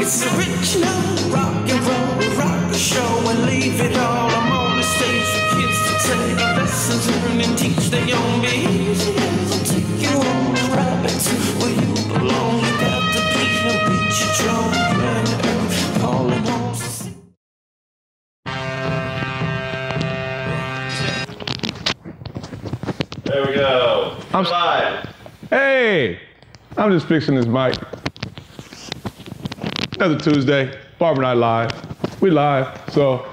It's original rock and roll, rock the show and leave it all. I'm on the stage for kids to take lessons, learn and teach their own behaviors. I'll take you on a ride back to where you belong. You got the beat and beat your drum, planet Earth, calling home. There we go. I'm live. Hey, I'm just fixing this mic. Another Tuesday, Barber Night Live. We live, so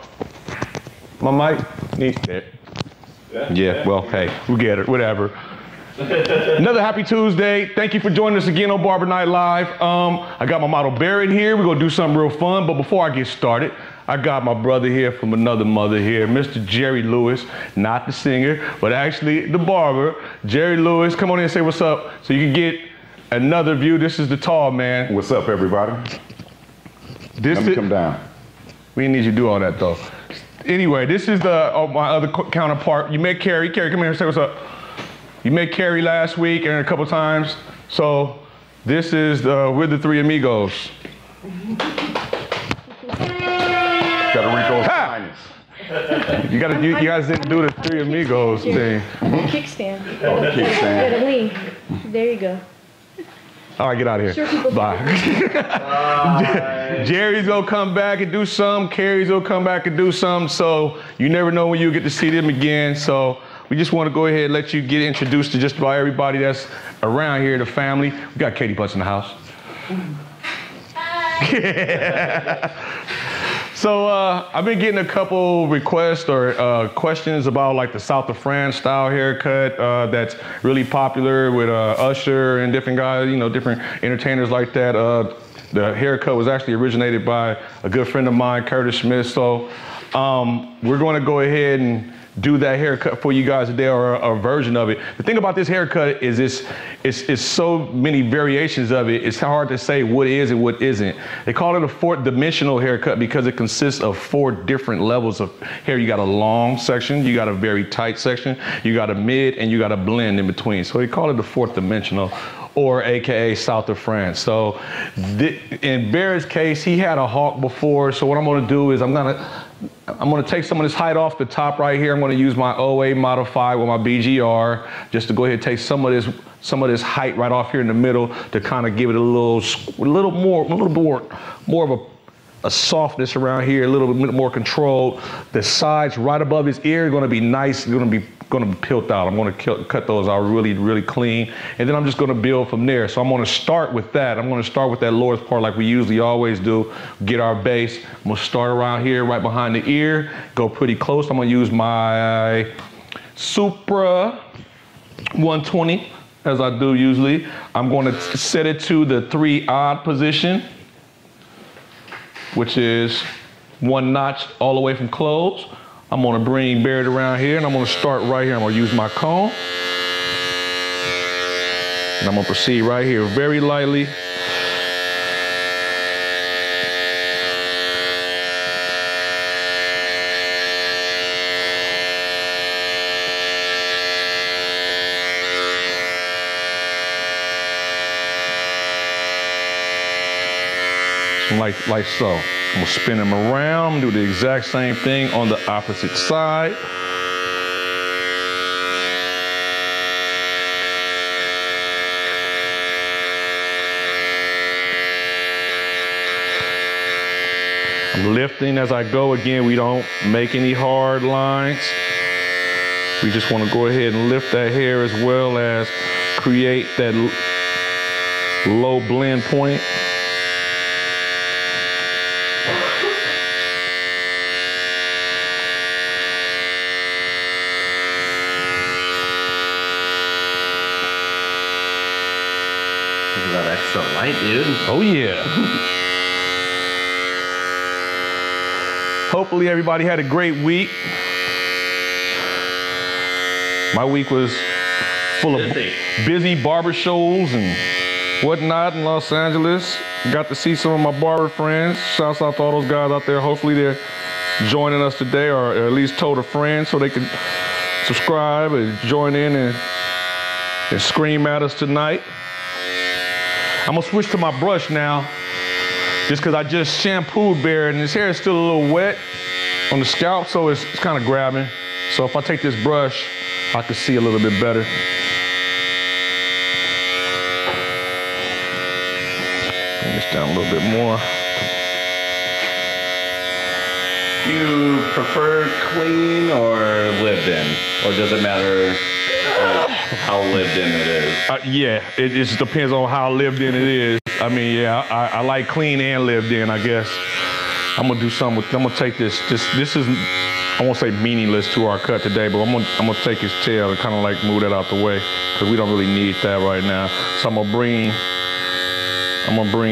my mic needs it. Yeah, well, hey, we get it, whatever. Another happy Tuesday. Thank you for joining us again on Barber Night Live. I got my model Barrett here. We're gonna do something real fun, but before I get started, I got my brother here from another mother here, Mr. Jerry Lewis, not the singer, but actually the barber. Jerry Lewis, come on in and say what's up so you can get another view. This is the tall man. What's up, everybody? Let me come down. We didn't need you to do all that, though. Anyway, this is my other counterpart. You met Carrie. Carrie, come here and say what's up. You met Carrie last week and a couple times. So this is we're the three amigos. Federico Advanced. You guys didn't do the three amigos thing. Kickstand. Oh, the kickstand. There you go. All right, get out of here. Bye. Jerry's gonna come back and do some. Carrie's gonna come back and do some. So you never know when you get to see them again. So we just want to go ahead and let you get introduced to just about everybody that's around here, the family. We got Katie Butts in the house. So I've been getting a couple requests or questions about like the South of France style haircut that's really popular with Usher and different guys, you know, different entertainers like that. The haircut was actually originated by a good friend of mine, Curtis Smith. So we're going to go ahead and do that haircut for you guys today, or a version of it. The thing about this haircut is it's so many variations of it. It's hard to say what is and what isn't. They call it a fourth dimensional haircut because it consists of 4 different levels of hair. You got a long section, you got a very tight section, you got a mid, and you got a blend in between. So they call it the fourth dimensional, or AKA South of France. So in Barrett's case, he had a hawk before. So what I'm gonna do is I'm gonna take some of this height off the top right here. I'm gonna use my OA modified with my BGR just to go ahead and take some of this height right off here in the middle to kind of give it a little more of a softness around here, a little bit more controlled. The sides right above his ear are gonna be nice, gonna be peeled out. I'm gonna cut those out really, really clean. And then I'm just gonna build from there. So I'm gonna start with that. I'm gonna start with that lowest part like we usually always do, get our base. I'm gonna start around here, right behind the ear, go pretty close. I'm gonna use my Supra 120, as I do usually. I'm gonna set it to the 3 odd position, which is 1 notch all the way from close. I'm gonna bring Barrett around here and I'm gonna start right here. I'm gonna use my comb. And I'm gonna proceed right here very lightly. Like so. I'm gonna spin him around, do the exact same thing on the opposite side. I'm lifting as I go. Again, we don't make any hard lines. We just wanna go ahead and lift that hair as well as create that low blend point. Extra light, dude. Oh yeah. Hopefully everybody had a great week. My week was full of busy barber shows and whatnot in Los Angeles. Got to see some of my barber friends. Shouts out to all those guys out there. Hopefully they're joining us today, or at least told a friend so they can subscribe and join in and scream at us tonight. I'm gonna switch to my brush now. just because I just shampooed Bear and his hair is still a little wet on the scalp, so it's kind of grabbing. So if I take this brush, I can see a little bit better. Bring this down a little bit more. Do you prefer clean or lived in? Or does it matter how lived in it is? Yeah, it just depends on how lived in it is. I mean, yeah, I like clean and lived in, I guess. I'm gonna do something with, I'm gonna take this is, I won't say meaningless to our cut today, but I'm gonna take his tail and kind of like move that out the way, because we don't really need that right now. So I'm gonna bring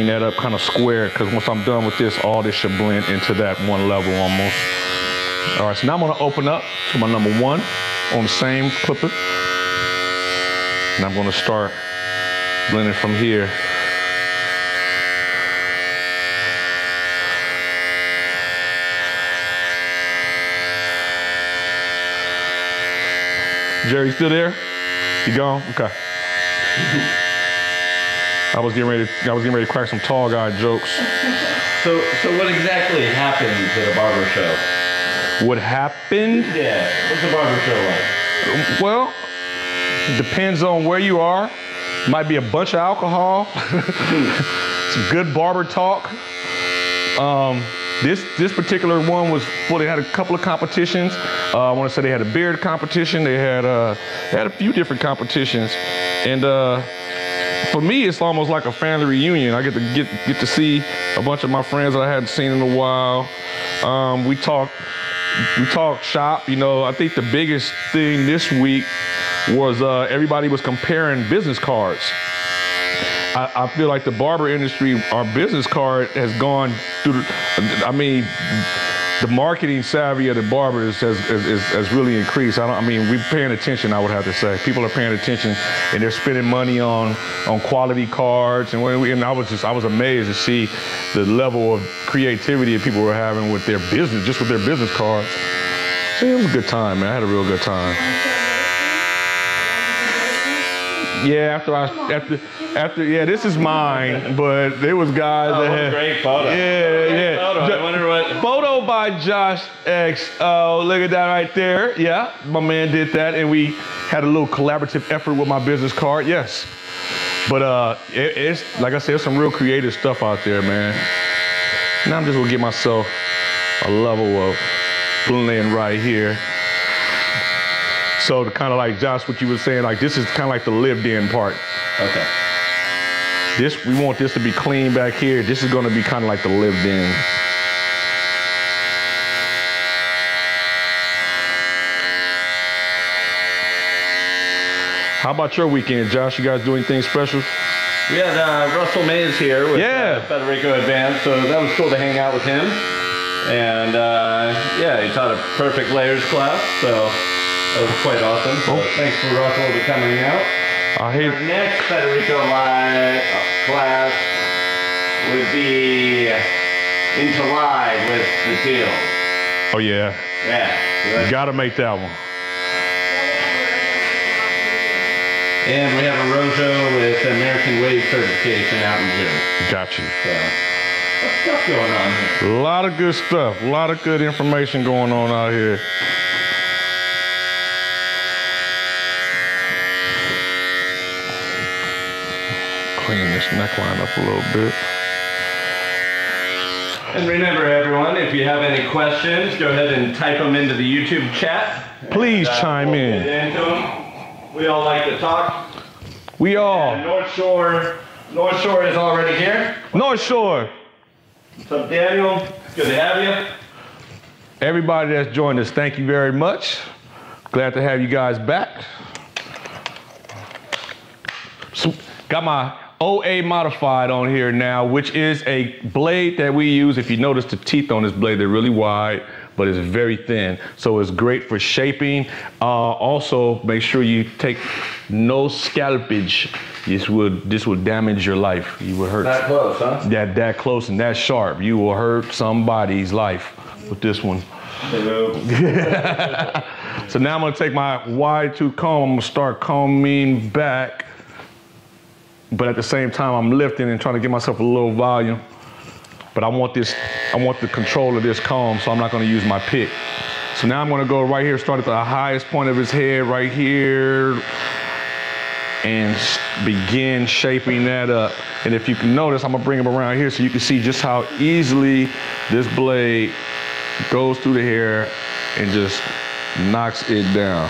that up kind of square, because once I'm done with this, all this should blend into that one level almost. All right, so now I'm gonna open up to my number 1 on the same clipper. And I'm gonna start blending from here. Jerry, still there? You gone? Okay. I was getting ready to crack some tall guy jokes. So what exactly happened to the barber show? What happened? Yeah, what's the barber show like? Well, it depends on where you are. Might be a bunch of alcohol, some good barber talk. This particular one was, well, they had a couple of competitions. I want to say they had a beard competition. They had a few different competitions, and for me, it's almost like a family reunion. I get to see a bunch of my friends that I hadn't seen in a while. We talk shop. You know, I think the biggest thing this week was everybody was comparing business cards. I feel like the barber industry, our business card has gone through, the marketing savvy of the barbers has really increased. We're paying attention, I would have to say. People are paying attention, and they're spending money on quality cards. And I was amazed to see the level of creativity that people were having with their business, just with their business cards. So it was a good time, man. I had a real good time. Yeah, yeah, this is mine, but there was guys that had. Great photo. Yeah. Photo. I wonder what. Photo by Josh X. Oh, look at that right there. Yeah, my man did that, and we had a little collaborative effort with my business card. Yes, but it's like I said, there's some real creative stuff out there, man. Now I'm just gonna give myself a level of blend right here. So to kind of like Josh, what you were saying, like this is kind of like the lived in part. Okay. We want this to be clean back here. This is gonna be kind of like the lived in. How about your weekend, Josh? You guys do anything special? We had Russell Mays here with Federico Advanced, so that was cool to hang out with him. And yeah, he taught a perfect layers class, so that was quite awesome. So thanks for Russell for coming out. Our next Federico class would be Into Live with the Teal. Oh yeah. Yeah. So you gotta make that one. And we have a Rojo with American Wave certification out in June. Got you. So, what's stuff going on here? A lot of good stuff. A lot of good information going on out here. Clean this neckline up a little bit. And remember, everyone, if you have any questions, go ahead and type them into the YouTube chat. Please chime we'll in. Get into them. We all like to talk. We all. And North Shore is already here. North Shore. What's up, Daniel? Good to have you. Everybody that's joined us, thank you very much. Glad to have you guys back. So, got my OA modified on here now, which is a blade that we use. If you notice the teeth on this blade, they're really wide, but it's very thin. So it's great for shaping. Also, make sure you take no scalpage. This will damage your life. You will hurt. That close, huh? That close and that sharp. You will hurt somebody's life with this one. Hello. So now I'm gonna take my wide tooth comb. I'm gonna start combing back. But at the same time, I'm lifting and trying to give myself a little volume. but I want the control of this comb, so I'm not gonna use my pick. So now I'm gonna go right here, start at the highest point of his head right here, and begin shaping that up. And if you can notice, I'm gonna bring him around here so you can see just how easily this blade goes through the hair and just knocks it down.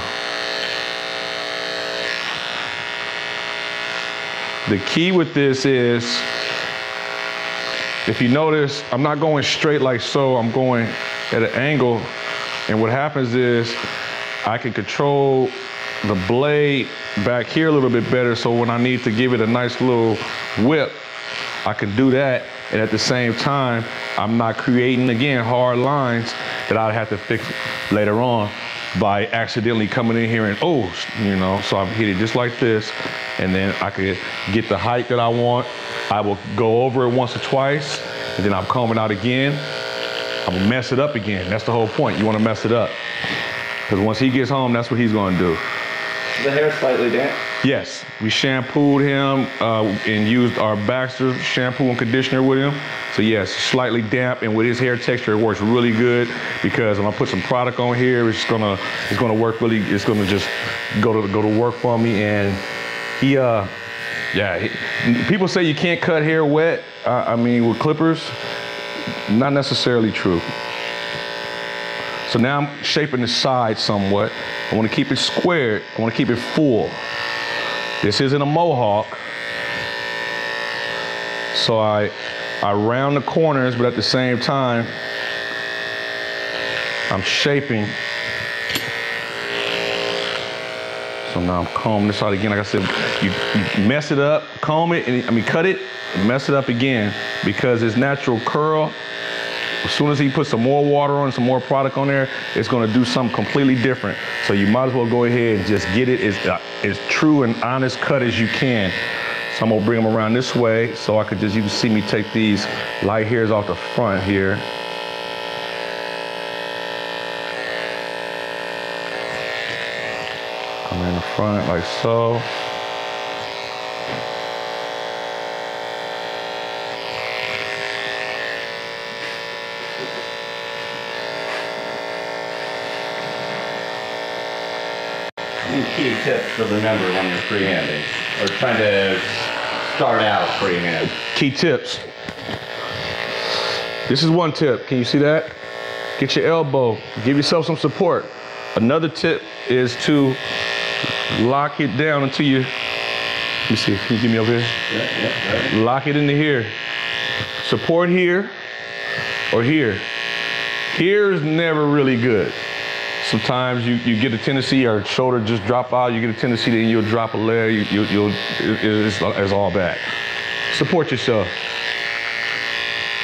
The key with this is, if you notice, I'm not going straight like so, I'm going at an angle. And what happens is I can control the blade back here a little bit better, so when I need to give it a nice little whip, I can do that. And at the same time, I'm not creating, again, hard lines that I'd have to fix later on by accidentally coming in here and, oh, you know, so I've hit it just like this, and then I could get the height that I want. I will go over it once or twice, and then I'm combing out again. I'm gonna mess it up again. That's the whole point. You wanna mess it up. Because once he gets home, that's what he's gonna do. The hair slightly damp? Yes, we shampooed him and used our Baxter shampoo and conditioner with him. So yes, slightly damp, and with his hair texture, it works really good because when I put some product on here, it's gonna work really. It's gonna just go to work for me. And he, people say you can't cut hair wet. I mean, with clippers, not necessarily true. So now I'm shaping the side somewhat. I want to keep it squared. I want to keep it full. This isn't a mohawk. So I round the corners, but at the same time, I'm shaping. So now I'm combing this out again. Like I said, you mess it up, comb it, and cut it, and mess it up again, because it's natural curl. As soon as he puts some more water on, some more product on there, it's gonna do something completely different. So you might as well go ahead and just get it as true and honest cut as you can. So I'm gonna bring them around this way so I could just, you can see me take these light hairs off the front here. Come in the front like so. Key tips to remember when you're freehanding or trying to start out freehand? Key tips. This is one tip. Can you see that? Get your elbow. Give yourself some support. Another tip is to lock it down until you, let me see, can you give me over here? Yeah. Lock it into here. Support here or here. Here is never really good. Sometimes you get a tendency, your shoulder just drop out, you get a tendency that you'll drop a leg, it's all bad. Support yourself.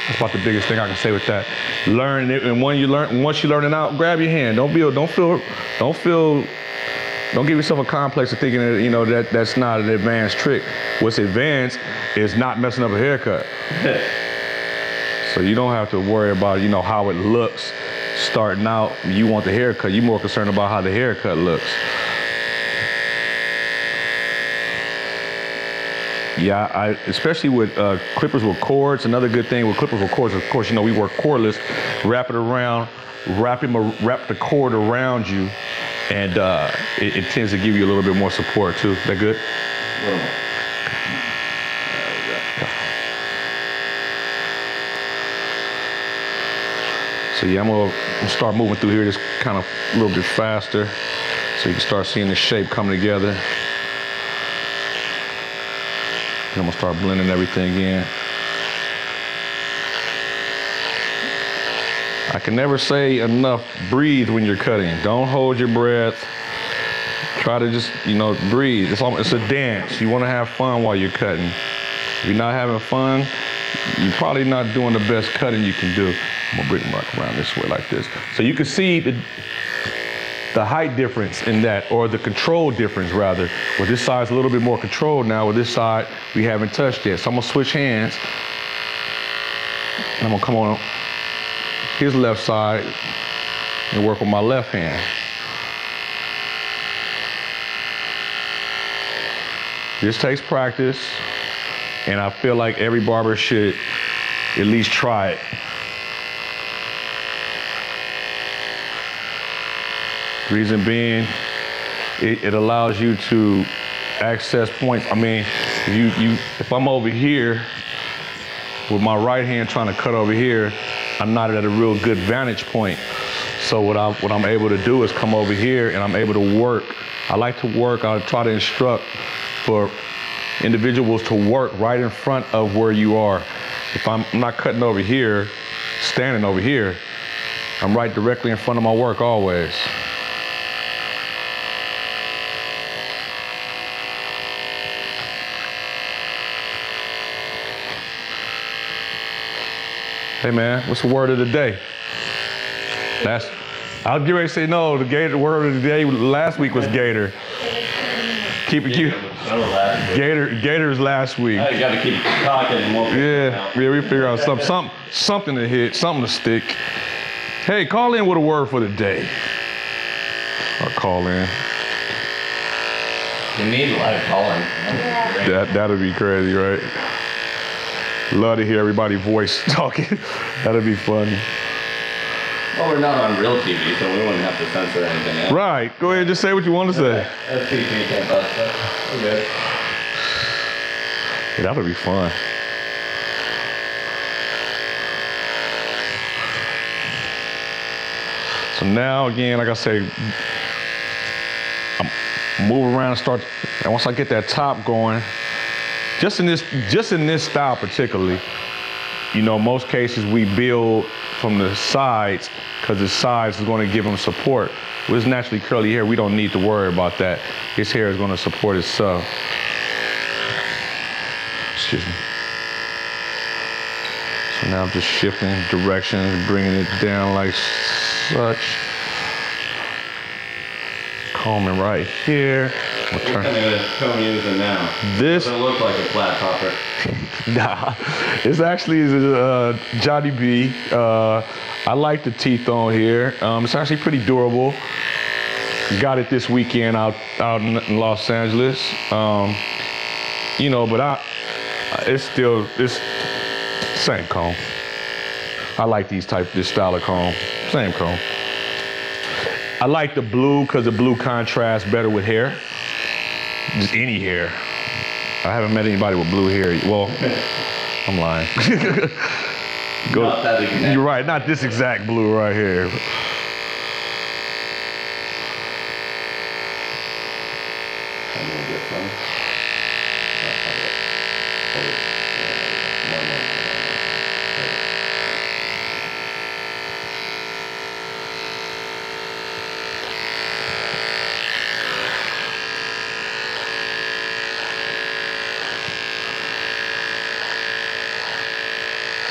That's about the biggest thing I can say with that. Learn it, and once you learn it out, grab your hand. Don't give yourself a complex of thinking that that's not an advanced trick. What's advanced is not messing up a haircut. So you don't have to worry about how it looks. Starting out, you want the haircut. You're more concerned about how the haircut looks. Yeah, especially with clippers with cords. Another good thing with clippers with cords, of course, we work cordless. Wrap it around, wrap the cord around you, and it tends to give you a little bit more support too. That good? A little more. So yeah, I'm gonna start moving through here just kind of a little bit faster so you can start seeing the shape coming together. And I'm gonna start blending everything in. I can never say enough, breathe when you're cutting. Don't hold your breath. Try to just, breathe. It's a dance. You wanna have fun while you're cutting. If you're not having fun, you're probably not doing the best cutting you can do. I'm gonna bring them back around this way like this. So you can see the height difference in that, or the control difference rather. With this side's a little bit more controlled now. With this side, we haven't touched yet. So I'm gonna switch hands. And I'm gonna come on his left side and work with my left hand. This takes practice, and I feel like every barber should at least try it. Reason being, it allows you to access points. I mean, if I'm over here with my right hand trying to cut over here, I'm not at a real good vantage point. So what I'm able to do is come over here and I'm able to work. I like to work, I try to instruct for individuals to work right in front of where you are. If I'm not cutting over here, standing over here, I'm right directly in front of my work always. Hey man, what's the word of the day? I was getting ready to say no, the word of the day last week was gator. Keep it cute. Gator's last week. You gotta keep talking and won't we figure out something to hit, something to stick. Hey, call in with a word for the day. I'll call in. You need live calling. That'd be crazy, right? Love to hear everybody's voice talking. That'd be funny. Well, we're not on real TV, so we wouldn't have to censor anything else. Right. Go ahead, just say what you want to say. STP can't bust that. Okay. Yeah, that would be fun. So now, again, like I say, I'm move around and once I get that top going, just in this style particularly, you know, most cases we build from the sides because the sides is going to give him support. With his naturally curly hair, we don't need to worry about that. His hair is going to support itself. Excuse me. So now I'm just shifting directions, bringing it down like such. Combing right here. What kind of comb are you using now? This doesn't look like a flat topper. Nah, it's actually Johnny B. I like the teeth on here. It's actually pretty durable. Got it this weekend out in Los Angeles. You know, but it's same comb. I like this style of comb. Same comb. I like the blue because the blue contrasts better with hair. Just any hair. I haven't met anybody with blue hair. Well, I'm lying. Not that exact. You're right, not this exact blue right here.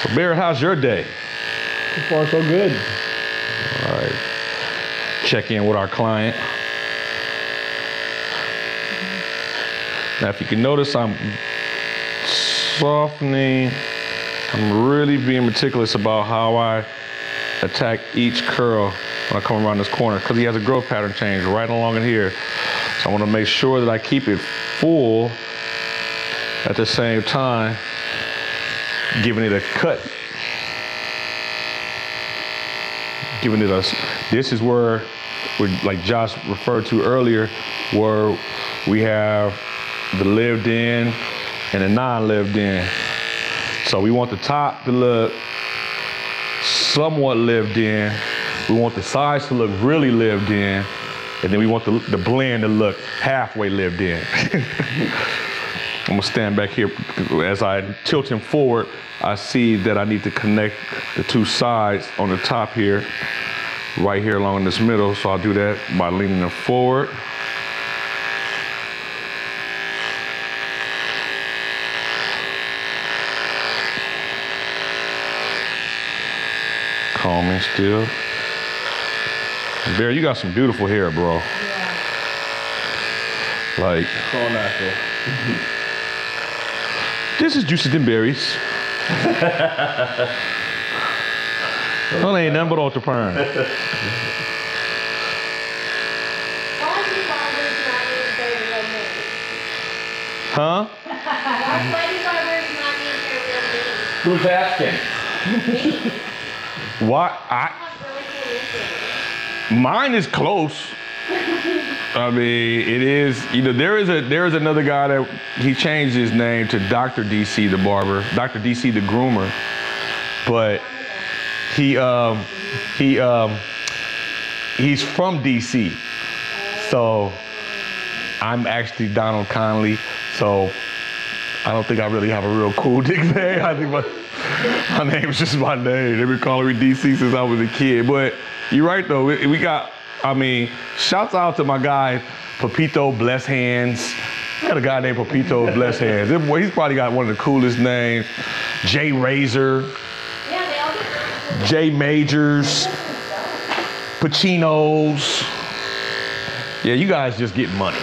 So Barry, how's your day? So far, so good. All right. Check in with our client. Now, if you can notice, I'm softening. I'm really being meticulous about how I attack each curl when I come around this corner because he has a growth pattern change right along in here. So I want to make sure that I keep it full at the same time, giving it a cut. Giving it a, this is where, like Josh referred to earlier, where we have the lived in and the non-lived in. So we want the top to look somewhat lived in. We want the sides to look really lived in. And then we want the blend to look halfway lived in. I'm gonna stand back here. As I tilt him forward, I see that I need to connect the two sides on the top here, right here along this middle. So I'll do that by leaning them forward. Combing still. Barry, you got some beautiful hair, bro. Yeah. Like. All natural. This is juicy than berries. Well, ain't nothing but ultra perm. Why do barbers not use their real names? Huh? Why do barbers not use their real names? Who's asking? Why? Mine is close. I mean, it is. You know, there is another guy that he changed his name to Dr. DC the barber, Dr. DC the groomer, but he's from DC, so I'm actually Donald Conley. So I don't think I really have a real cool nickname. I think my name is just my name. They've been calling me DC since I was a kid. But you're right though. We got. I mean, shouts out to my guy Papito Bless Hands. Got a guy named Papito Bless Hands. He's probably got one of the coolest names. Jay Razor, Jay Majors, Pacinos. Yeah, you guys just get money.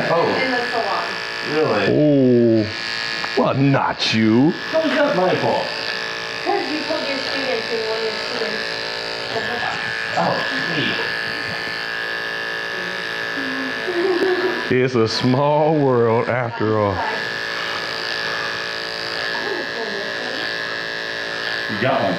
Oh. In the salon. Really? Oh, well, not you. How's that my fault? Because you put your students in one of your students. Oh, me. It's a small world after all. You got one.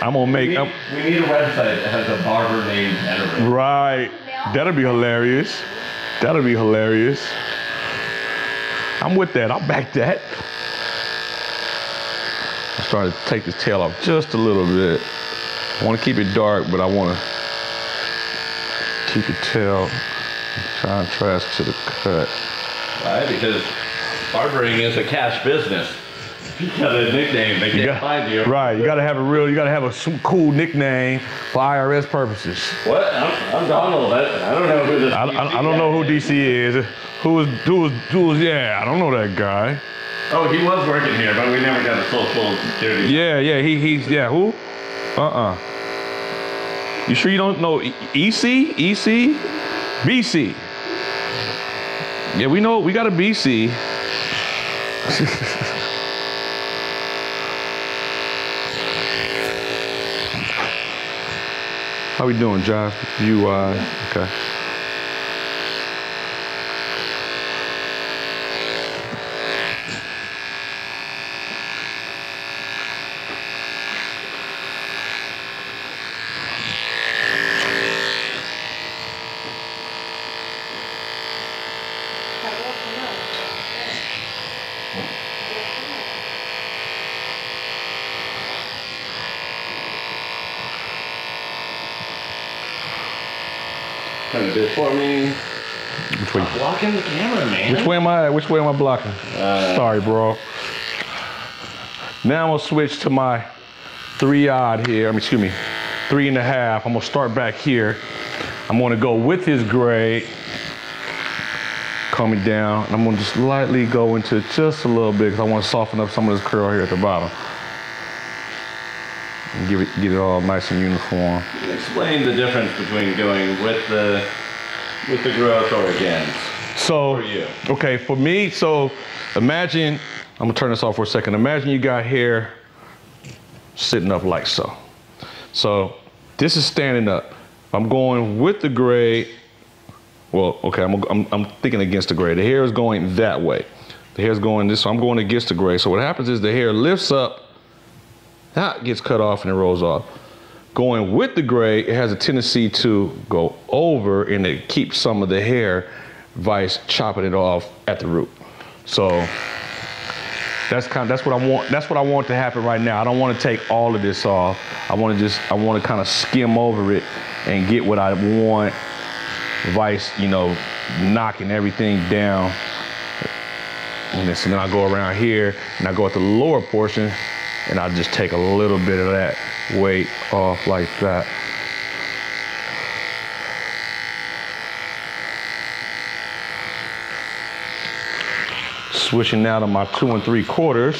I'm gonna make. We need a website that has a barber named Federico. Right. That'll be hilarious. That'll be hilarious. I'm with that. I'll back that. I'm starting to take this tail off just a little bit. I want to keep it dark, but I want to keep the tail contrast to the cut. Right, because barbering is a cash business. You got a nickname, they can't find you. Right, you gotta have a cool nickname for IRS purposes. What? I'm Donald. I don't know who this I don't know who DC is. Who is, yeah, I don't know that guy. Oh, he was working here, but we never got a social security. Yeah, he's who? You sure you don't know EC? BC? Yeah, we know, we got a BC. How we doing, Josh? Okay. Kind of do it for me. Which way? I'm blocking the camera, man. Which way am I blocking? Sorry, bro. Now I'm gonna switch to my 3-odd here. 3.5. I'm gonna start back here. I'm gonna go with his gray, coming down, and I'm gonna just lightly go into just a little bit because I want to soften up some of this curl here at the bottom. And get it all nice and uniform. Explain the difference between going with the growth or against. So, for you. Okay, for me, so imagine, I'm gonna turn this off for a second. Imagine you got hair sitting up like so. So this is standing up. I'm going with the gray. Well, okay, I'm thinking against the gray. The hair is going that way. The hair's going this, so I'm going against the gray. So what happens is the hair lifts up, that gets cut off and it rolls off. Going with the gray, it has a tendency to go over and it keeps some of the hair, vice chopping it off at the root. So that's what I want. That's what I want to happen right now. I don't want to take all of this off. I want to kind of skim over it and get what I want, vice, knocking everything down. And then I go around here and I go at the lower portion and I just take a little bit of that weight off like that. Switching now to my 2 3/4.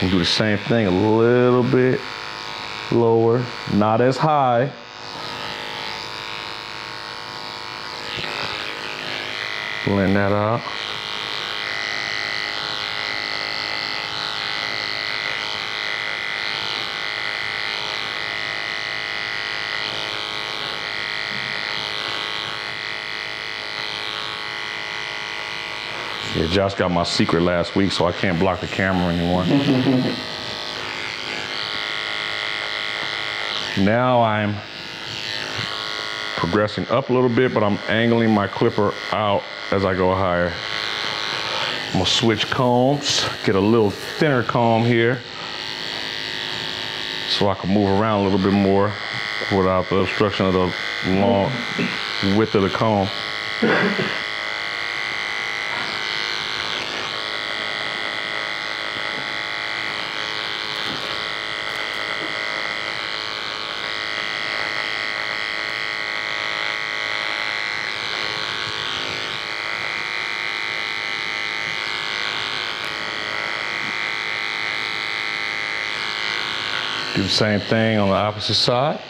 And do the same thing, a little bit lower, not as high. Blend that out. Yeah, Josh got my secret last week, so I can't block the camera anymore. Now I'm progressing up a little bit, but I'm angling my clipper out as I go higher. I'm gonna switch combs, get a little thinner comb here, so I can move around a little bit more without the obstruction of the long width of the comb. Do the same thing on the opposite side.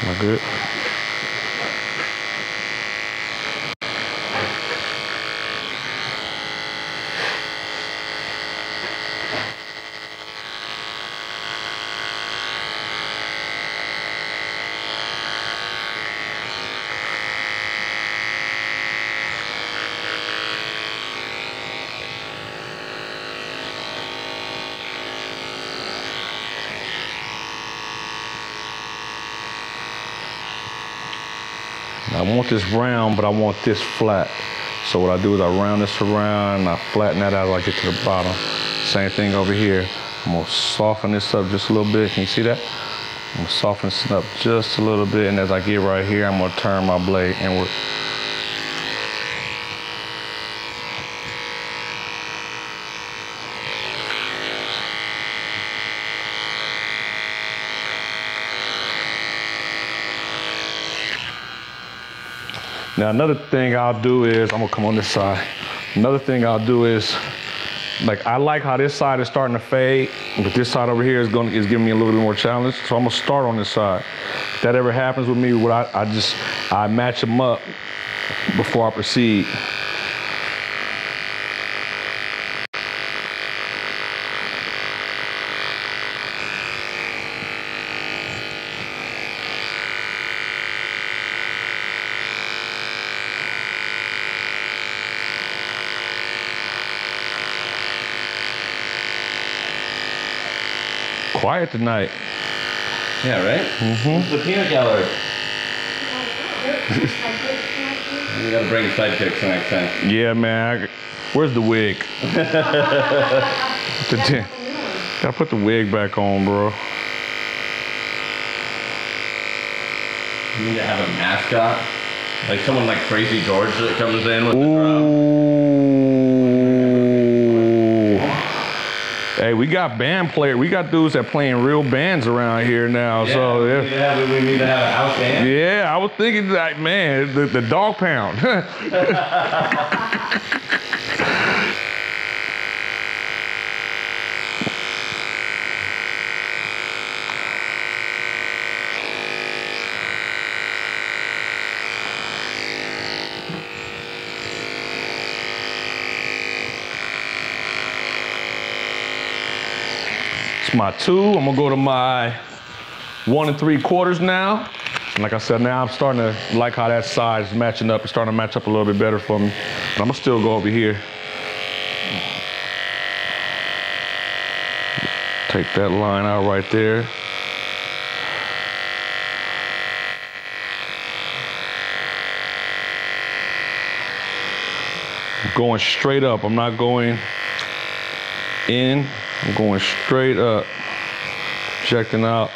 Am I good? I want this round, but I want this flat. So what I do is I round this around and I flatten that out as I get to the bottom. Same thing over here. I'm gonna soften this up just a little bit. Can you see that? I'm gonna soften this up just a little bit, and as I get right here, I'm gonna turn my blade inward. Now another thing I'll do is, I'm gonna come on this side. Another thing I'll do is, like I like how this side is starting to fade, but this side over here is giving me a little bit more challenge. So I'm gonna start on this side. If that ever happens with me, I match them up before I proceed. Quiet tonight. Yeah, right? Mm-hmm. The peanut gallery. You gotta bring sidekicks next time. Yeah, man. Where's the wig? Gotta put the wig back on, bro. You need to have a mascot? Like someone like Crazy George that comes in with the drum? Hey, we got band players. We got dudes that playing real bands around here now. Yeah, so we need to have a house band. Yeah, I was thinking that, man, the dog pound. It's my 2. I'm gonna go to my 1 3/4 now. And like I said, now I'm starting to like how that side is matching up. It's starting to match up a little bit better for me. But I'm gonna still go over here. Take that line out right there. I'm going straight up. I'm not going in. I'm going straight up, projecting out.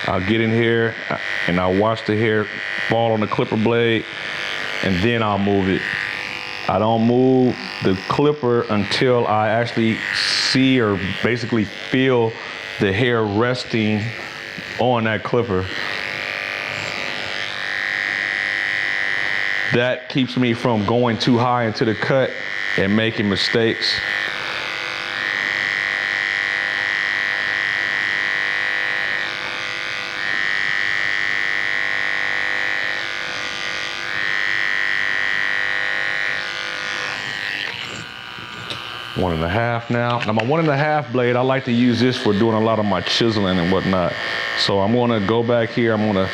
I'll get in here and I'll watch the hair fall on the clipper blade, and then I'll move it. I don't move the clipper until I actually see or basically feel the hair resting on that clipper. That keeps me from going too high into the cut and making mistakes. 1.5 now. Now my 1.5 blade, I like to use this for doing a lot of my chiseling and whatnot. So I'm gonna go back here, I'm gonna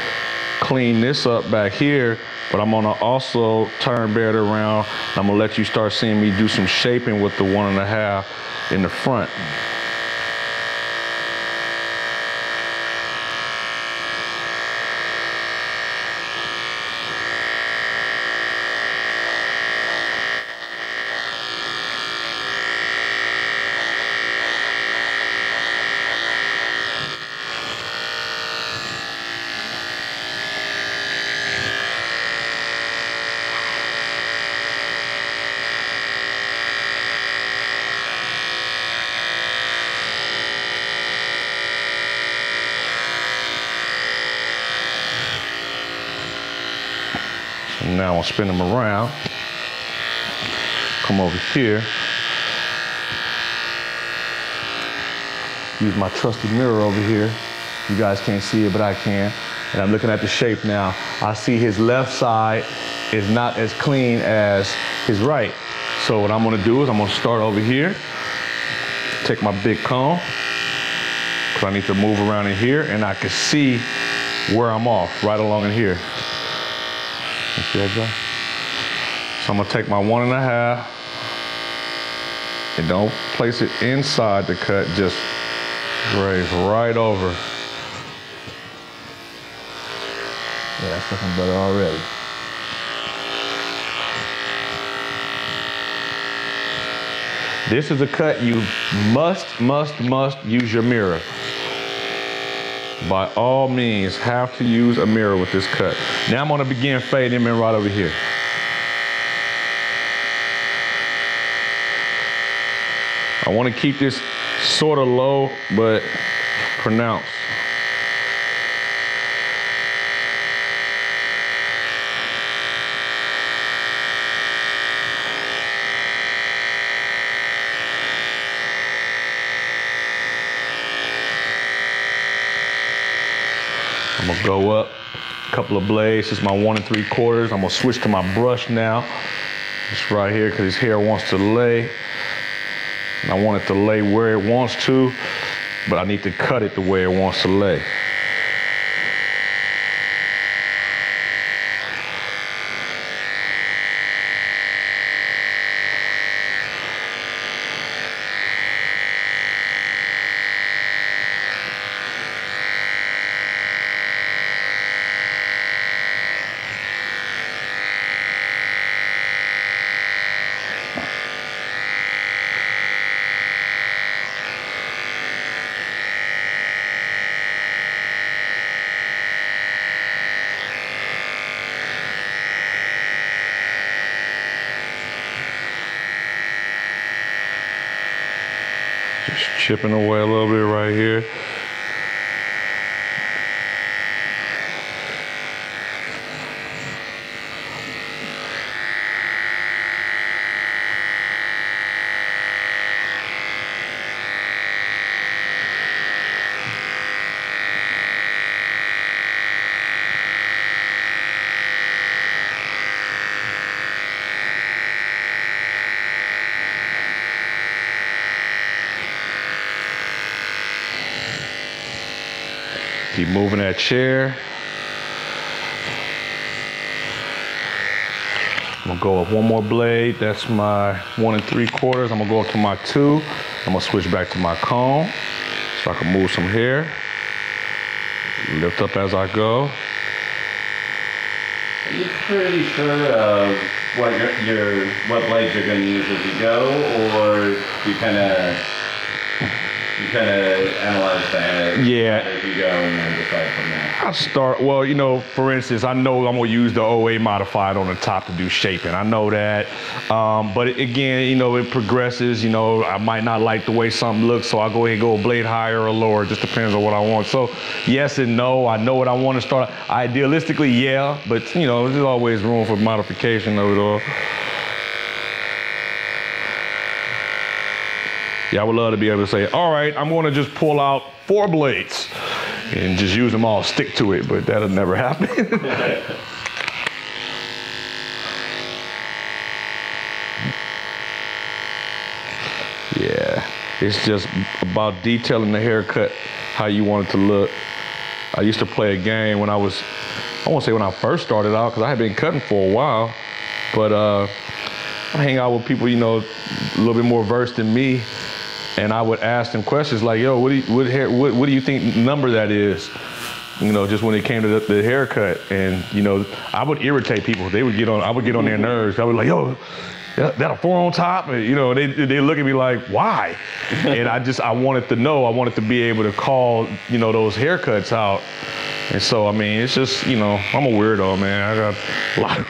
clean this up back here, but I'm gonna also turn Barrett around. I'm gonna let you start seeing me do some shaping with the 1.5 in the front. Now I'll spin them around, come over here, use my trusty mirror over here. You guys can't see it, but I can. And I'm looking at the shape now. I see his left side is not as clean as his right. So what I'm gonna do is I'm gonna start over here, take my big comb, because I need to move around in here, and I can see where I'm off, right along in here. See that, Joe? So I'm gonna take my 1.5 and don't place it inside the cut, just graze right over. Yeah, that's looking better already. This is a cut you must use your mirror. By all means, have to use a mirror with this cut. Now I'm gonna begin fading him in right over here. I wanna keep this sort of low, but pronounced. I'm gonna go up a couple of blades. This is my 1 3/4. I'm gonna switch to my brush now. Just right here, because his hair wants to lay. And I want it to lay where it wants to, but I need to cut it the way it wants to lay. Just chipping away a little bit right here. Keep moving that chair. I'm gonna go up one more blade. That's my 1 3/4. I'm gonna go up to my 2. I'm gonna switch back to my comb so I can move some hair. Lift up as I go. Are you pretty sure of what what blades you're going to use as you go, or you kind of analyze that as you go and then decide from there? I start, well, you know, for instance, I know I'm gonna use the OA modified on the top to do shaping. I know that, but again, you know, it progresses. You know, I might not like the way something looks, so I'll go ahead and go a blade higher or lower. It just depends on what I want. So yes and no. I know what I want to start. Idealistically, yeah, but you know, there's always room for modification of it all. Yeah, I would love to be able to say, all right, I'm going to just pull out 4 blades and just use them all, stick to it, but that'll never happen. It's just about detailing the haircut, how you want it to look. I used to play a game when I won't say when I first started out, because I had been cutting for a while, but I hang out with people, you know, a little bit more versed than me, and I would ask them questions like, yo, what do you think number that is? You know, just when it came to the haircut. And, you know, I would irritate people. I would get on their nerves. I would be like, yo, that a 4 on top? And, you know, they look at me like, why? And I wanted to know. I wanted to be able to call, you know, those haircuts out. And so, I mean, it's just, you know, I'm a weirdo, man. I got a lot of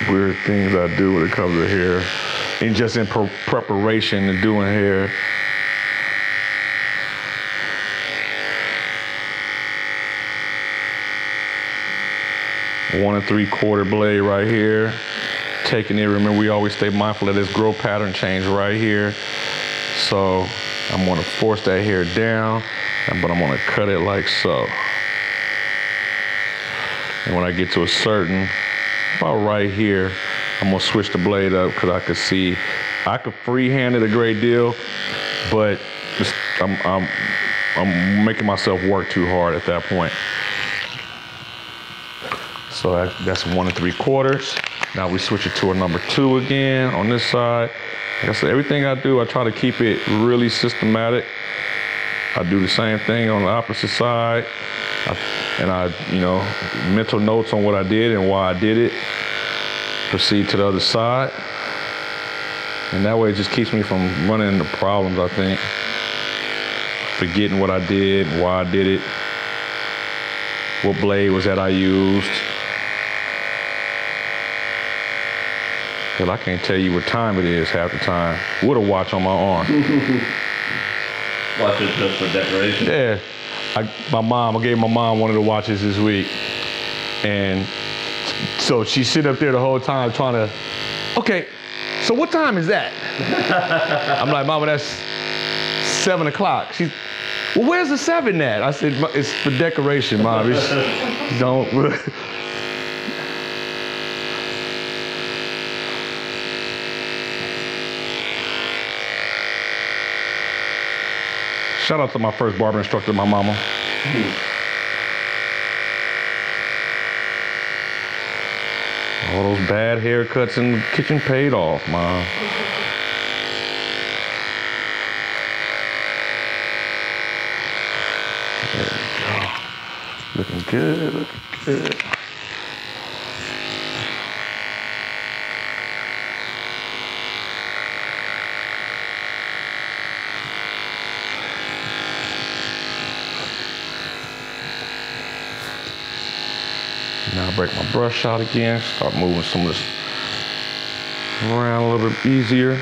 weird things I do when it comes to hair. And just in preparation and doing hair. One 1¾ blade right here. Taking it, remember we always stay mindful of this growth pattern change right here. So I'm gonna force that hair down, but I'm gonna cut it like so. And when I get to a certain, about right here, I'm gonna switch the blade up because I could see, I could freehand it a great deal, but I'm making myself work too hard at that point. So that's 1 3/4. Now we switch it to a number 2 again on this side. Like I said, everything I do, I try to keep it really systematic. I do the same thing on the opposite side. I, you know, mental notes on what I did and why I did it. Proceed to the other side. And that way it just keeps me from running into problems, I think. Forgetting what I did, why I did it, what blade was that I used. Because I can't tell you what time it is half the time with a watch on my arm. Watch it just for decoration? Yeah. I gave my mom one of the watches this week. And so she sit up there the whole time trying to, okay, so what time is that? I'm like, Mama, that's 7 o'clock. She's, well, where's the 7 at? I said, it's for decoration, Mom. Don't. Shout out to my first barber instructor, my mama. All those bad haircuts in the kitchen paid off, Mom. There we go. Looking good, looking good. Now I break my brush out again, start moving some of this around a little bit easier.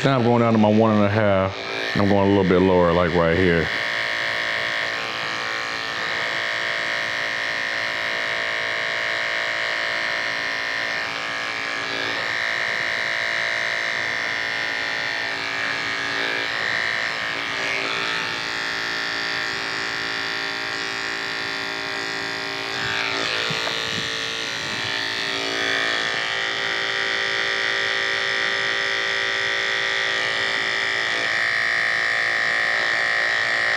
Now I'm going down to my 1.5, and I'm going a little bit lower, like right here.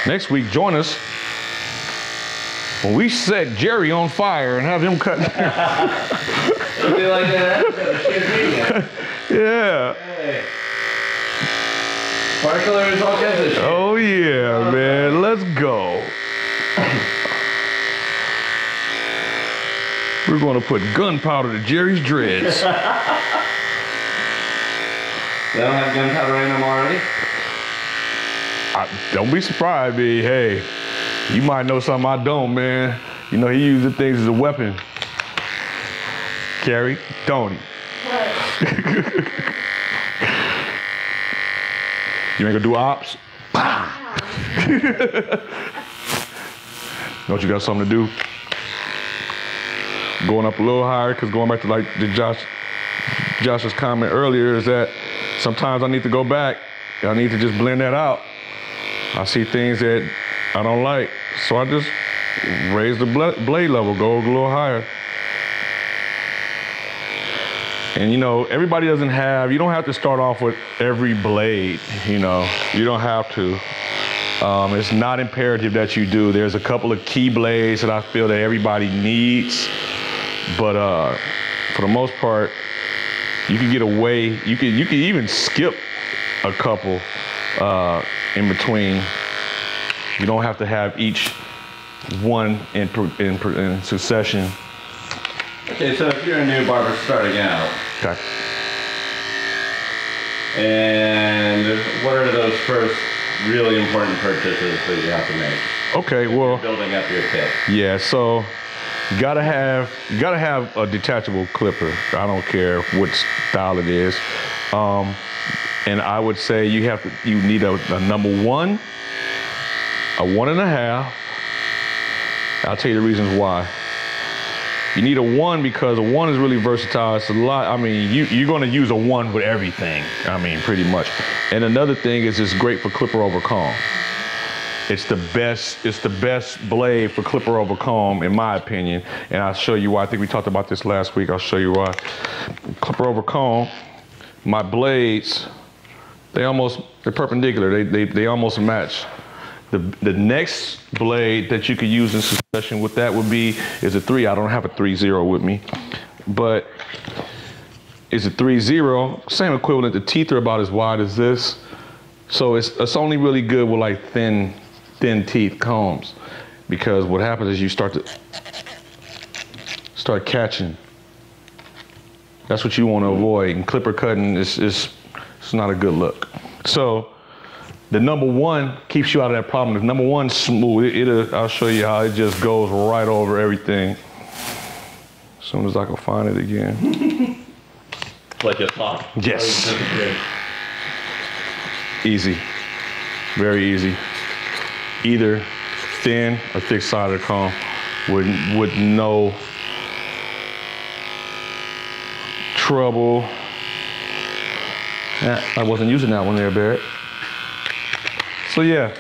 Next week, join us when we set Jerry on fire and have him cut. It'll be like that. Yeah. Hey. Sparklers, all kinds of shit. Oh yeah, man. Let's go. We're going to put gunpowder to Jerry's dreads. They don't have gunpowder in them already? Don't be surprised, B. Hey, you might know something I don't, man. You know, he uses things as a weapon. Carrie, don't he? You ain't gonna do ops? Don't you got something to do? going up a little higher, because going back to like Josh's comment earlier is that sometimes I need to go back. I need to just blend that out. I see things that I don't like, so I just raise the blade level, go a little higher. And you know, everybody doesn't have, you don't have to start off with every blade, you know, you don't have to. It's not imperative that you do. There's a couple of key blades that I feel that everybody needs, but for the most part, you can get away, you can even skip a couple in between. You don't have to have each one in succession. Okay, so if you're a new barber starting out, Okay. and what are those first really important purchases that you have to make? Okay, well, Building up your kit. yeah, so you gotta have a detachable clipper. I don't care what style it is. And I would say you need a number 1, a 1.5. I'll tell you the reasons why. You need a 1 because a 1 is really versatile. It's a lot. I mean, you're going to use a 1 with everything. I mean, pretty much. And another thing is it's great for clipper over comb. It's the best blade for clipper over comb, in my opinion. And I'll show you why. I think we talked about this last week. I'll show you why. Clipper over comb, my blades, they're perpendicular. They almost match. The next blade that you could use in succession with that is a 3. I don't have a 3-0 with me, but it's a 3-0, same equivalent. The teeth are about as wide as this. So it's only really good with like thin teeth combs, because what happens is you start catching. That's what you want to avoid. And clipper cutting it's not a good look. So the number 1 keeps you out of that problem. If number 1's smooth, I'll show you how it just goes right over everything. As soon as I can find it again. Like a top. Yes. Easy, very easy. Either thin or thick side of the comb with no trouble. I wasn't using that one there, Barrett. So yeah.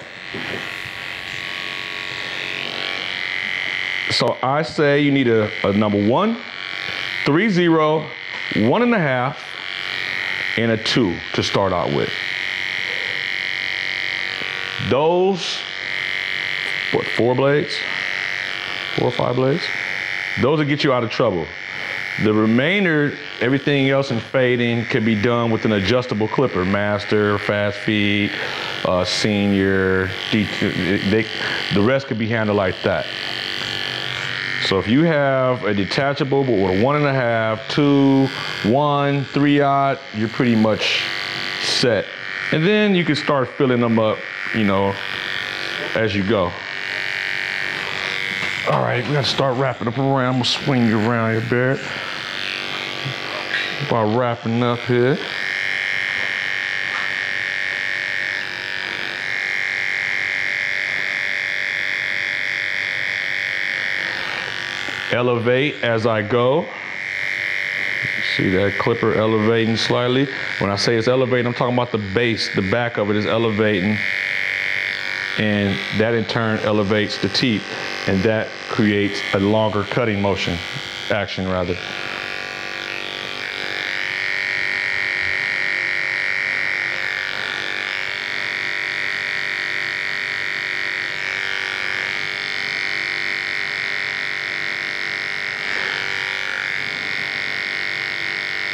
So I say you need a number 1, 3-0, 1.5, and a 2 to start out with. Those, 4 blades? 4 or 5 blades? Those will get you out of trouble. The remainder, everything else in fading can be done with an adjustable clipper, master, fast feed, senior, the rest could be handled like that. So if you have a detachable but with a 1.5, 2, 1, 3-aught, you're pretty much set. And then you can start filling them up, you know, as you go. All right, we gotta start wrapping up around. I'm gonna swing you around here, Barrett. About wrapping up here. Elevate as I go. See that clipper elevating slightly? When I say it's elevating, I'm talking about the base. The back of it is elevating. And that in turn elevates the teeth. And that creates a longer cutting motion, action rather.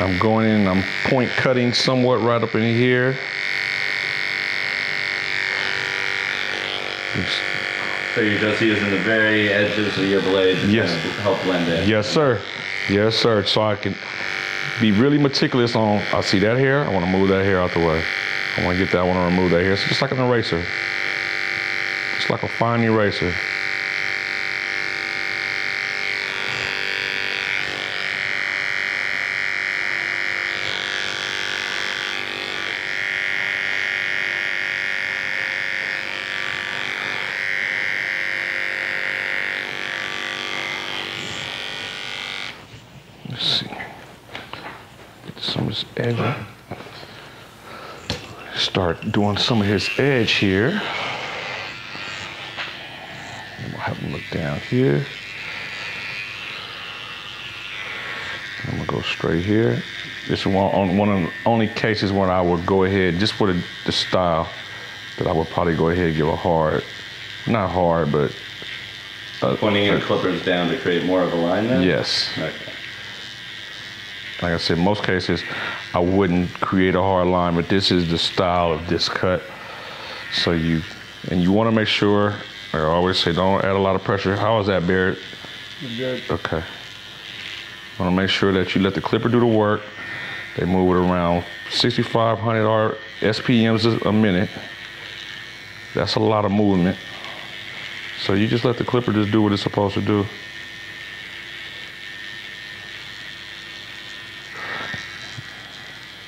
I'm going in, I'm point cutting somewhat right up in here. So you're just using the very edges of your blade to Yes. kind of help blend in. Yes, sir. Yes, sir. So I can be really meticulous on, I see that hair, I want to move that hair out the way. I want to get that one and remove that hair. It's just like an eraser. Just like a fine eraser. edge. Start doing some of his edge here. And we'll have him look down here. I'm gonna go straight here. This is one of the only cases when I would go ahead, just for the style, that I would probably go ahead and give a hard, not hard, but pointing your clippers down to create more of a line there? Yes. Okay. Like I said, in most cases, I wouldn't create a hard line, but this is the style of this cut. So you want to make sure, I always say, don't add a lot of pressure. How is that, Barrett? Good. Okay. Want to make sure that you let the clipper do the work. They move it around 6,500 SPMs a minute. That's a lot of movement. So you just let the clipper just do what it's supposed to do.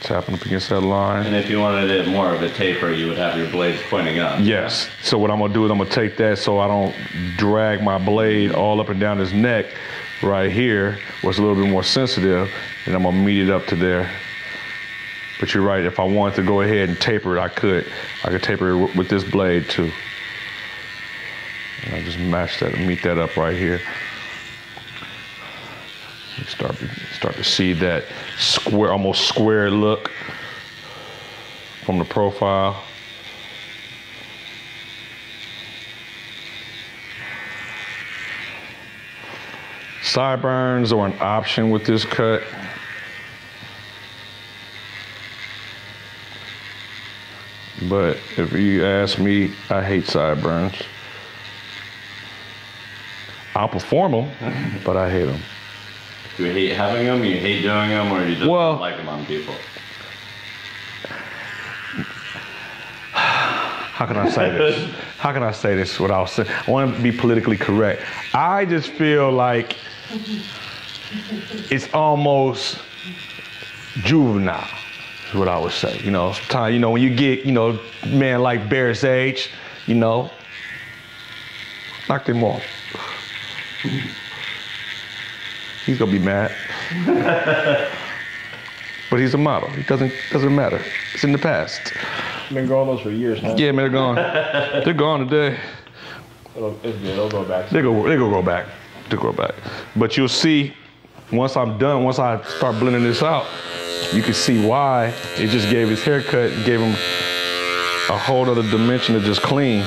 Tapping up against that line. And if you wanted it more of a taper, you would have your blades pointing up. Yes. So what I'm gonna do is I'm gonna take that so I don't drag my blade all up and down his neck right here, where it's a little bit more sensitive, and I'm gonna meet it up to there. But you're right, if I wanted to go ahead and taper it, I could. I could taper it with this blade too. And I just match that and meet that up right here. You start to see that square, almost square look from the profile. Sideburns are an option with this cut. But if you ask me, I hate sideburns. I'll perform them, but I hate them. Do you hate having them, you hate doing them, or you just don't like them on people? How can I say this? How can I say this without saying? I want to be politically correct. I just feel like it's almost juvenile, is what I would say. You know, sometimes, you know, when you get, you know, man like Barrett's age, you know, knock them off. He's gonna be mad. But he's a model. It doesn't matter. It's in the past. Been growing those for years now. Yeah, man, they're gone. They're gone today. It's good. They'll go back. They go grow back. They grow back. But you'll see, once I'm done, once I start blending this out, you can see why it just gave his haircut, gave him a whole other dimension of just clean.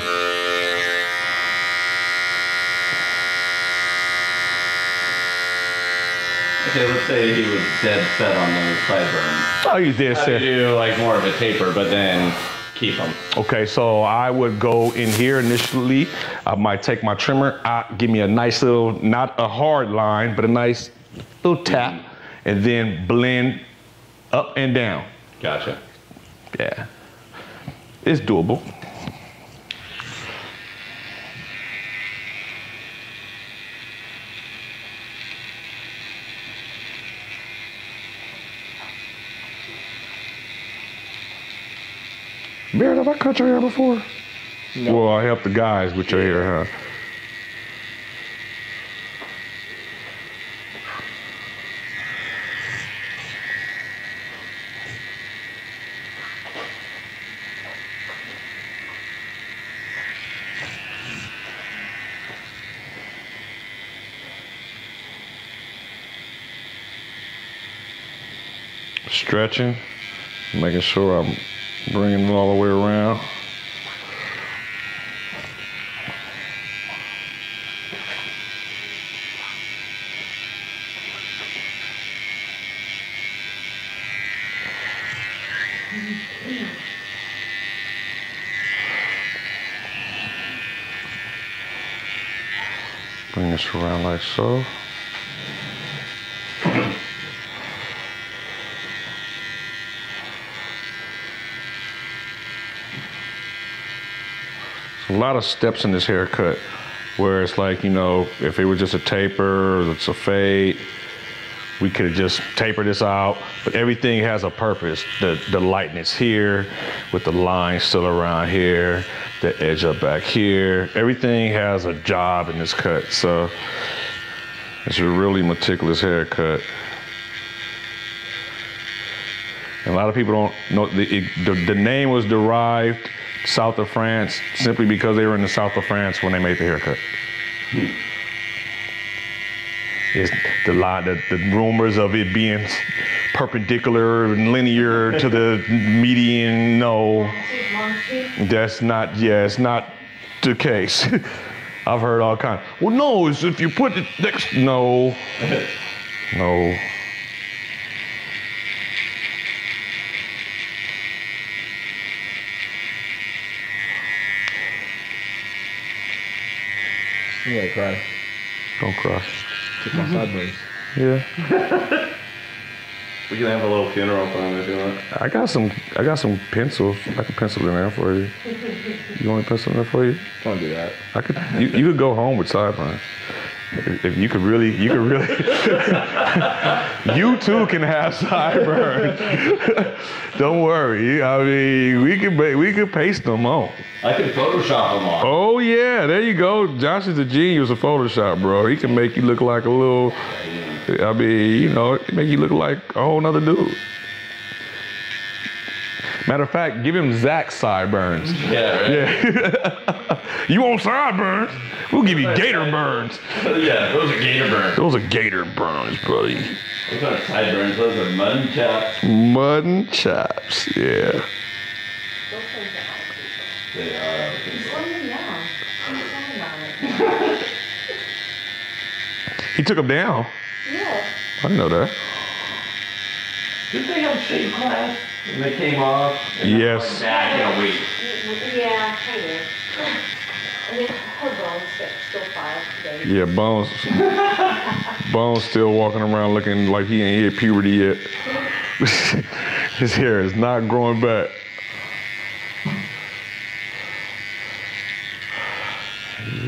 Okay, let's say he was dead set on those sideburns. Oh, he's dead How set. do you do like more of a taper, but then keep them? Okay, so I would go in here initially. I might take my trimmer out, give me a nice little, not a hard line, but a nice little tap, and then blend up and down. Gotcha. Yeah, it's doable. Barrett, have I cut your hair before? No. Well, I helped the guys with your hair, huh? Stretching, making sure I'm bringing it all the way around. Bring this around like so. A lot of steps in this haircut where it's like, you know, if it was just a taper or it's a fade, we could have just tapered this out, but everything has a purpose. The lightness here with the line still around here, the edge up back here. Everything has a job in this cut, so it's a really meticulous haircut. And a lot of people don't know the name was derived south of France simply because they were in the south of France when they made the haircut. It's the rumors of it being perpendicular and linear to the median. No, that's not. Yeah, it's not the case. I've heard all kinds. Well, no, it's if you put it next. No, no. I'm gonna cry. Don't cry. Took my sideburns. Yeah. We can have a little funeral for him if you want. I got some pencils. I can pencil in there for you. You want me to pencil in there for you? Don't do that. I could. You could go home with sideburns. If you could really. You too can have sideburns. Don't worry. I mean, we could paste them on. I can Photoshop them on. Oh yeah, there you go. Josh is a genius of Photoshop, bro. He can make you look like a little. I mean, you know, make you look like a whole nother dude. Matter of fact, give him Zach's sideburns. Yeah, right? Yeah. You want sideburns? We'll give you gator burns. Yeah, those are gator burns. Those are gator burns, buddy. Those aren't sideburns, those are mutton chops. Mutton chops, yeah. They are. He took them down. Yeah. I didn't know that. Did they have shave class? And they came off? And Yes. back in a week. Yeah, kind of. And then her bones still 5 today. Yeah, Bones still walking around looking like he ain't hit puberty yet. His hair is not growing back.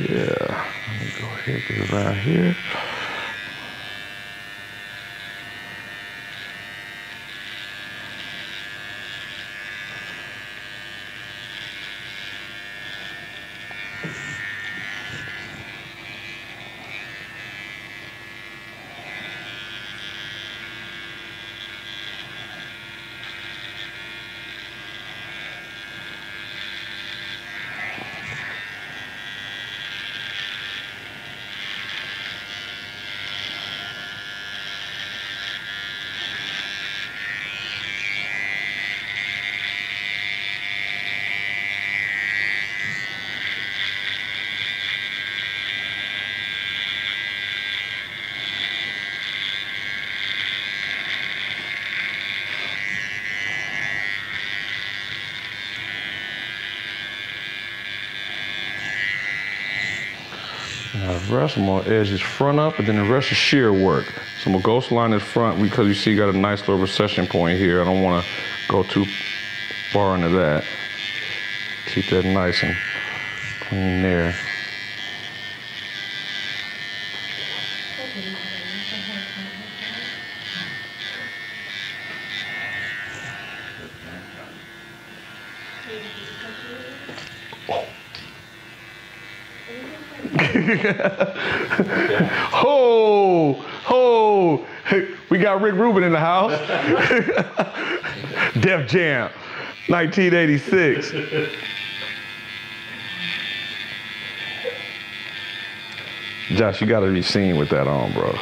Yeah, let me go ahead and get it around here. Now the rest I'm gonna edge this front up, and then the rest is shear work. So I'm gonna ghost line this front because you see you got a nice little recession point here. I don't wanna go too far into that. Keep that nice and clean there. Ho! We got Rick Rubin in the house. Def Jam, 1986. Josh, you gotta be seen with that on, bro.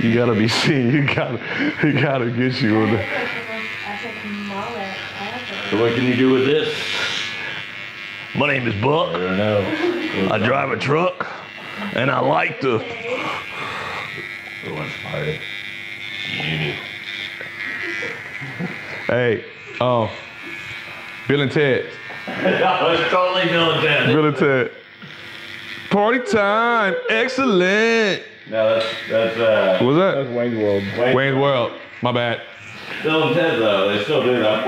You gotta be seen. You gotta get you with it. So what can you do with this? My name is Buck. I don't know. I drive a truck, and I like to. Who wants to party? You do. Hey, Bill and Ted. It's totally Bill and Ted. Bill and Ted. Party time, excellent. No, that's What was that? That's Wayne's World. Wayne's World. My bad. Bill and Ted though, they still do that.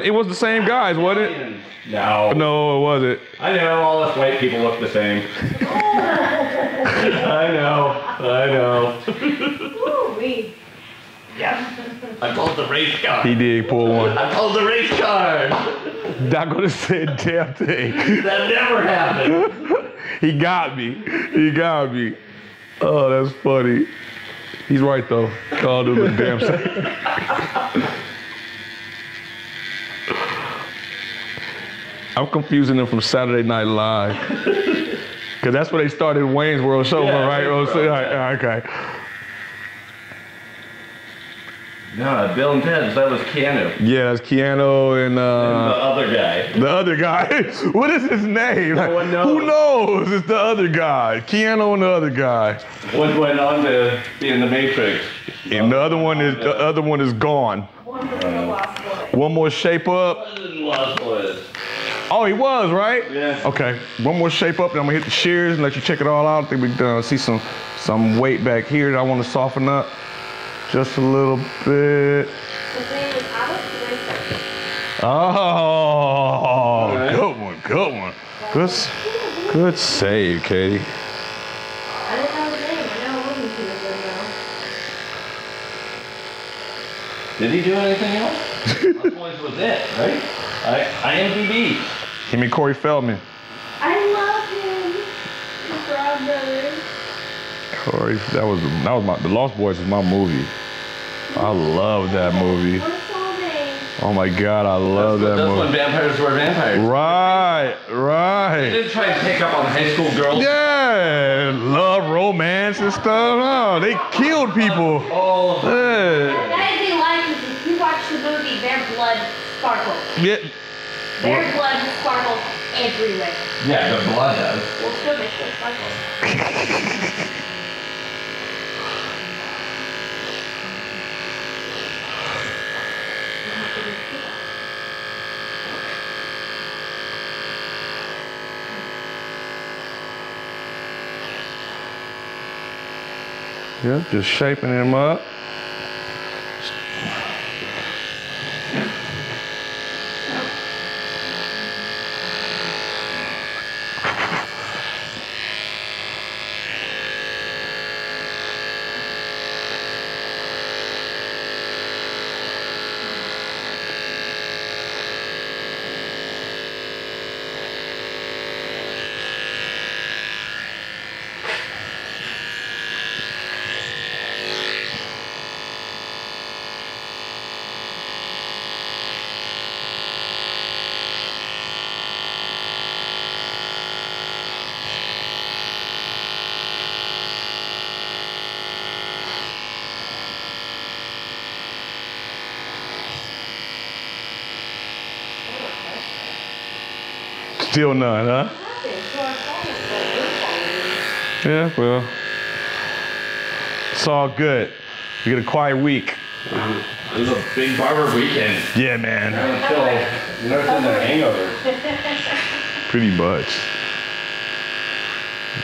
It was the same guys, wasn't it? No. No, it wasn't. I know, all us white people look the same. I know. Woo-wee. Yeah. I pulled the race card. He did pull one. I pulled the race card. Not gonna say a damn thing. That never happened. He got me. Oh, that's funny. He's right though. Oh, do the damn thing. I'm confusing them from Saturday Night Live. Cause that's where they started Wayne's World show, right? Okay. No, Bill and Ted's, that was Keanu. Yeah, that's Keanu and the other guy. The other guy. What is his name? No one knows. Who knows? It's the other guy. Keanu and the other guy. One went on to be in the Matrix. And the other one is gone. One more shape up. Lost Boys. Oh, he was, right? Yeah. Okay. One more shape up, and I'm gonna hit the shears and let you check it all out. I think we can see some weight back here that I want to soften up just a little bit. His name is Alex. Oh, right. Good one. Good save, Katie. I didn't know his name. I know it wasn't too good now. Did he do anything else? Lost Boys was it, right? IMDb. Him and Corey Feldman. I love him. The Brown Brothers. Corey, that was the Lost Boys was my movie. I love that movie. What a soul name. Oh my God, I love that movie. That's when vampires were vampires. Right. They didn't try to pick up on high school girls. Yeah, love, romance and stuff. Oh, they killed people. Oh. Yeah. That is a lie because if you watch the movie, their blood sparkles. Yeah. Their blood sparkles everywhere. Yeah, the blood does. Well, still makes it sparkle. Yep, just shaping him up. Still none, huh? Yeah, well, it's all good. We get a quiet week. It was a big barber weekend. Yeah, man. Until nursing their hangovers. Pretty much.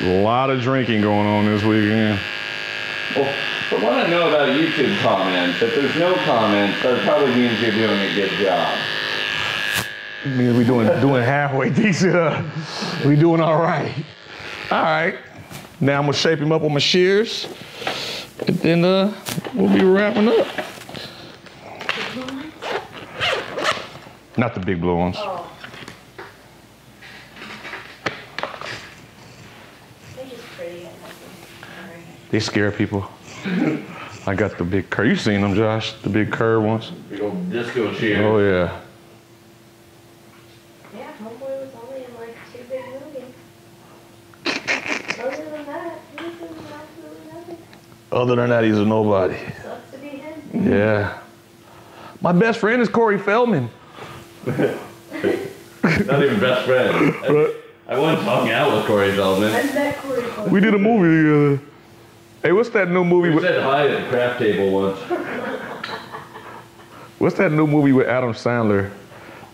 A lot of drinking going on this weekend. Well, from what I know about YouTube comments, if there's no comments, that probably means you're doing a good job. Means we doing halfway decent. We doing all right. All right. Now I'm gonna shape him up on my shears, and then we'll be wrapping up. Not the big blue ones. Oh. They're just pretty. They scare people. I got the big curve. You seen them, Josh? The big curve ones. Big old disco cheer. Oh yeah. Yeah, Homeboy was only in like 2 big movies. Other than that, he's in absolutely nothing. Other than that, he's a nobody. Sucks to be him. Yeah. My best friend is Corey Feldman. Not even best friend. I once hung out with Corey Feldman. I met Corey Feldman. We did a movie together. Hey, what's that new movie We with? said hi at the craft table once. What's that new movie with Adam Sandler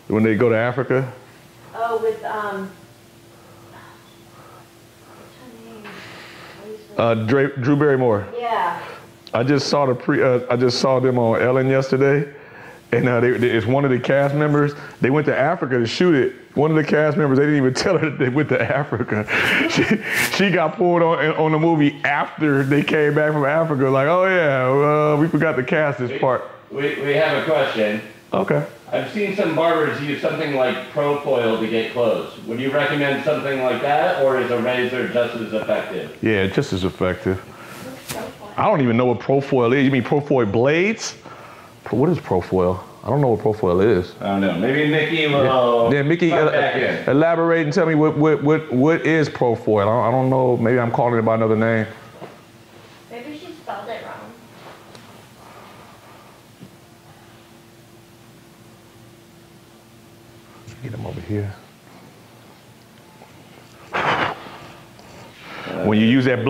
when they go to Africa? Oh, with, what's her name? Drew Barrymore. Yeah. I just saw them on Ellen yesterday, and it's one of the cast members. They went to Africa to shoot it. One of the cast members, they didn't even tell her that they went to Africa. She got pulled on the movie after they came back from Africa. Like, oh yeah, we forgot to cast this part. We have a question. Okay. I've seen some barbers use something like Pro-Foil to get clothes. Would you recommend something like that, or is a razor just as effective? Yeah, just as effective. So far. I don't even know what Profoil is. You mean Profoil blades? What is Profoil? I don't know what Profoil is. I don't know. Maybe Mickey will. Yeah, Mickey, elaborate and tell me what is Profoil. I don't know. Maybe I'm calling it by another name. Maybe she spelled it wrong. Get him over here. When you use that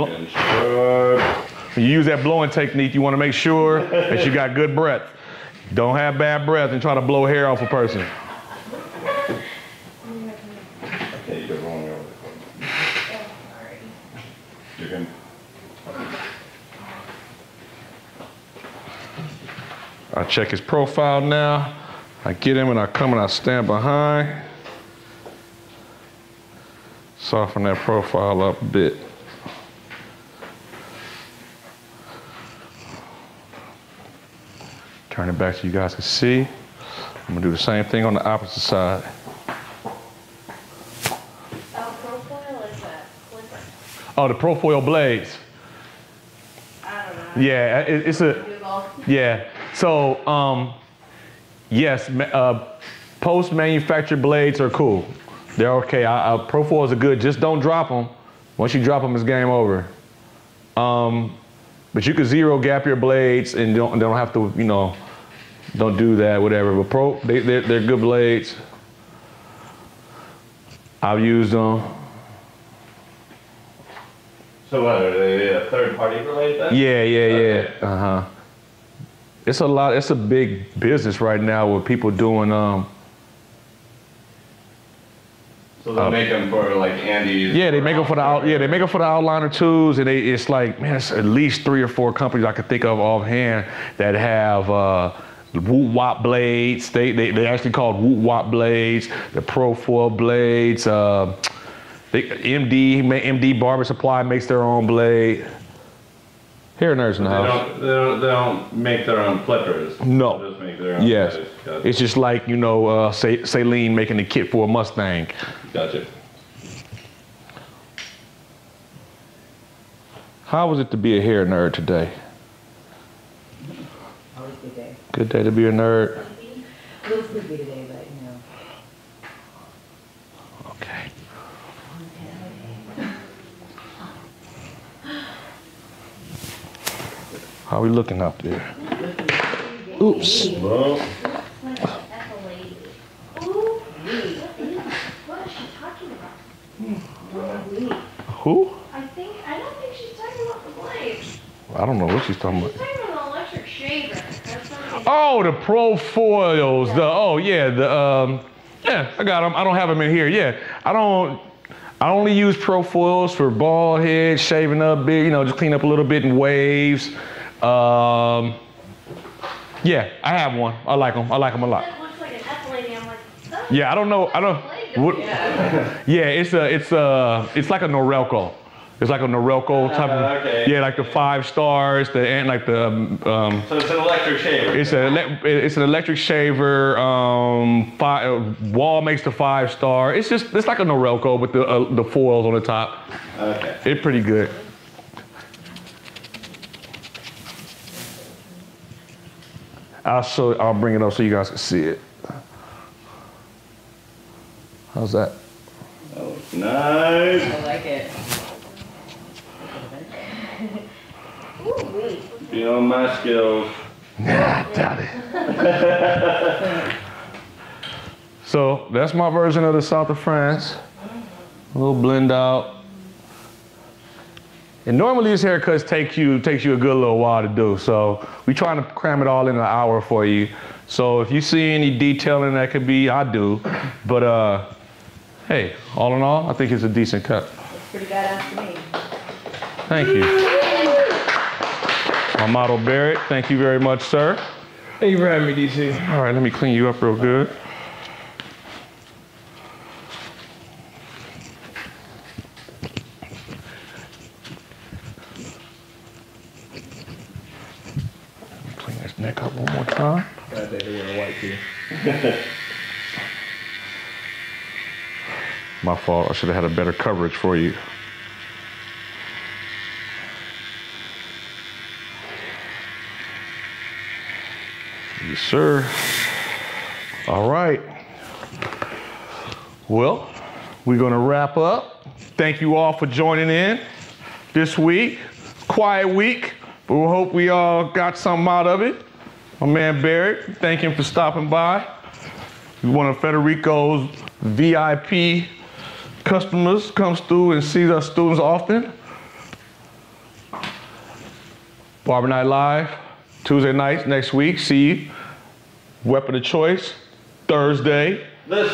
blowing technique, you want to make sure that you got good breath. Don't have bad breath and try to blow hair off a person. Okay, you're rolling over. You can. I check his profile now. I get him and I come and I stand behind. Soften that profile up a bit. Turn it back so you guys can see. I'm gonna do the same thing on the opposite side. Oh, Profoil is that? What's that? Oh, the Profoil blades. I don't know. Yeah, it's a, Google. yeah. So, yes, post-manufactured blades are cool. They're okay. Profoils are good. Just don't drop them. Once you drop them, it's game over. But you can zero gap your blades and don't have to, you know, don't do that, whatever. But they're good blades. I've used them. So what, are they a third-party blade then? Yeah. Okay. Uh-huh. It's a big business right now with people doing, So they'll make them for like Andy's. yeah, they make them for the outliner tools, and it's like, man, it's at least 3 or 4 companies I can think of offhand that have Woot Wop blades. They actually called Woot Wop blades, the Profoil blades. MD Barber Supply makes their own blade. Hair nerds in the house. They don't make their own flippers. No. They just make their own. Yes. blades. Gotcha. It's just like, you know, Saleen making the kit for a Mustang. Gotcha. How was it to be a hair nerd today? Always good day. Good day to be a nerd. A little sleepy today, but you know. Okay. How are we looking up there? Oops. Well, That's a lady. Ooh, what is she talking about? Who? I don't think she's talking about the blades. I don't know what she's talking She's about. talking about an electric shaver. That's something. Oh, the Profoils. Yeah, I got them. I don't have them in here. Yeah, I only use Profoils for bald head, shaving up big, you know, just clean up a little bit in waves. Yeah, I have one. I like them. I like them a lot. It looks like an F lady. I'm like, that's Yeah, I don't know. What, yeah, it's like a Norelco. It's like a Norelco type of. okay. Yeah, like the 5 stars, So it's an electric shaver. It's an electric shaver. Wall makes the 5-star. It's like a Norelco with the foils on the top. Okay. It's pretty good. I'll bring it up so you guys can see it. How's that? That looks nice. I like it. Ooh, wait. Beyond my skills. Nah, I doubt it. So that's my version of the South of France. A little blend out. And normally these haircuts takes you a good little while to do. So we trying to cram it all in an hour for you. So if you see any detailing that could be, I do. But hey, all in all, I think it's a decent cut. It's pretty badass to me. Thank you. My model Barrett, thank you very much, sir. Thank you for having me, DC. All right, let me clean you up real good. Clean this neck up one more time. Gotta take a little white too. My fault, I should have had a better coverage for you. Yes, sir. All right. Well, we're gonna wrap up. Thank you all for joining in this week. Quiet week, but we hope we all got something out of it. My man Barrett, thank him for stopping by. He's one of Federico's VIP customers, comes through and sees our students often. Barber Night Live, Tuesday nights next week. See you. Weapon of choice, Thursday. This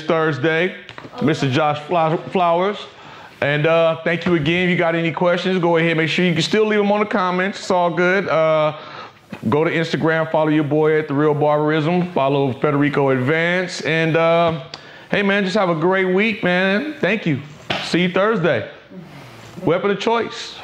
Thursday, Mr. Josh Flowers. And thank you again. If you got any questions, go ahead. Make sure you can still leave them on the comments. It's all good. Go to Instagram, follow your boy at The Real Barberism. Follow Federico Advanced. And hey, man, just have a great week, man. Thank you. See you Thursday. Weapon of choice.